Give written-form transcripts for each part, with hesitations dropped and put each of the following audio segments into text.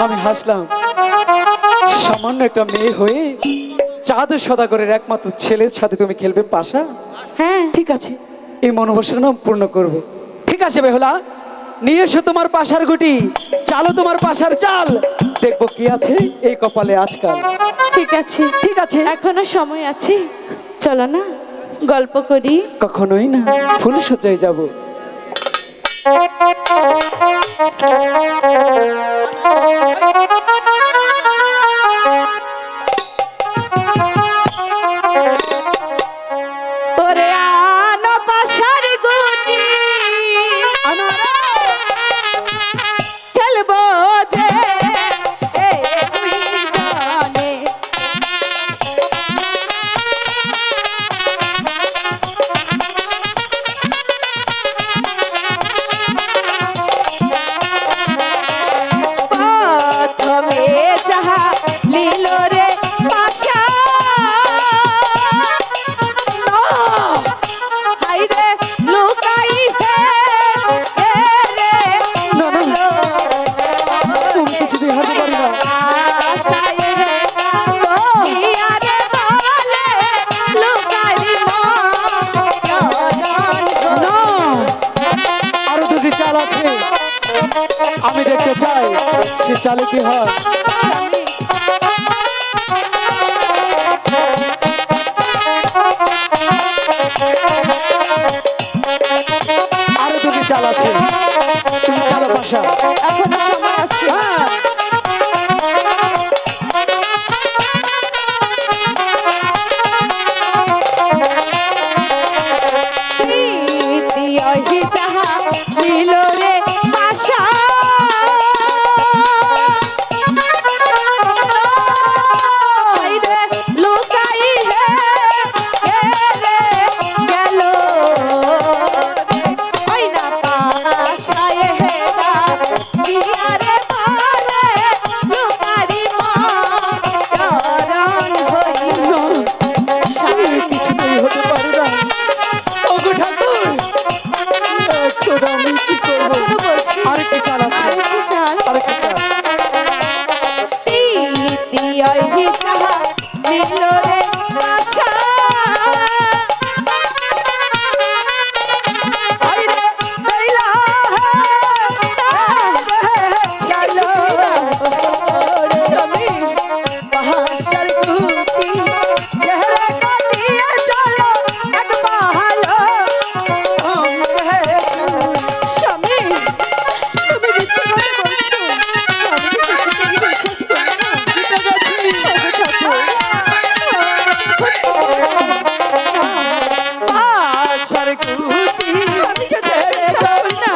আমি হাসলাম, সামান্য একটা মেয়ে হয়ে চাঁদ সদাগরের একমাত্র ছেলের সাথে তুমি খেলবে পাশা? হ্যাঁ ঠিক আছে, এই মনোবাসনা পূর্ণ করব। ঠিক আছে বেহুলা, নিয়ে এসো তোমার পাশার গুটি, চালো তোমার পাশার চাল, দেখবো কি আছে এই কপালে আজকাল। ঠিক আছে ঠিক আছে, এখনো সময় আছে, চলো না গল্প করি। কখনোই না, ফুল সজ্জায় যাব। ওরে আনো পাশার গুটি খেলবো যে দুই জনে। প্রথমে যাহা লীল রে পাশা, হাইরে লুকাই হে রে না না, তুমি কিছুতেই হারতে পারবে না। আশায় হে ইয়া রে বলে লুকাই না, আরো দুটি চাল আছে, আমি দেখতে চাই সে চালে কি হয়। আরো দুটি চাল আছে, তুমি চালো পাশা। এখনো সময় আছে। হ্যাঁ, প্রীতি যাহা লীল রে পাশা, হাইরে লুকাই হে রে গেল ওই না পাশায় হে গা ইয়া রে বলে লুকারি মরণ হইল। না, কিছুতেই হতে পারে না। ওগো ঠাকুর, এখন আমি কি করবো? বলছি আরেকটি চাল আছে, আরেকটি চাল। আরেকটি চাল। প্রীতি যাহা লীল রে পাশা, আইরে বেলা গেল স্বামী পাহাড়ের গুটি, চেহারা কাটিয়ে চলো এক পাহাড়। স্বামী তুমি মিথ্যে কথা বলছো, আমি তো কিছুতেই বিশ্বাস করি না। পাহাড়ের গুটি, আমি তো বিশ্বাস করি না।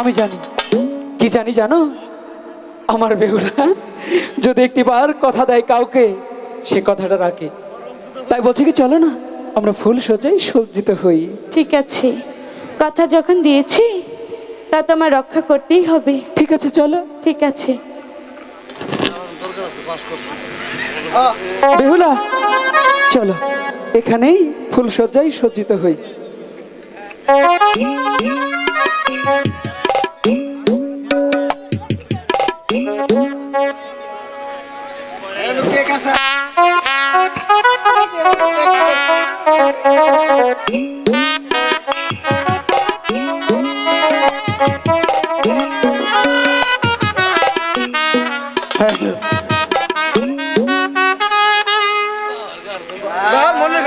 আমি জানি, কি জানি জানো, আমার বেহুলা যদি একটিবার কথা দেয় কাউকে, সে কথাটা রাখে। তাই বলছি কি, চলো না আমরা ফুল সজ্জাই সজ্জিত হই। ঠিক আছে, কথা যখন দিয়েছি তা তোমার রক্ষা করতেই হবে। ঠিক আছে চলো। ঠিক আছে বেহুলা, চলো এখানেই ফুল সজ্জাই সজ্জিত হই। মনে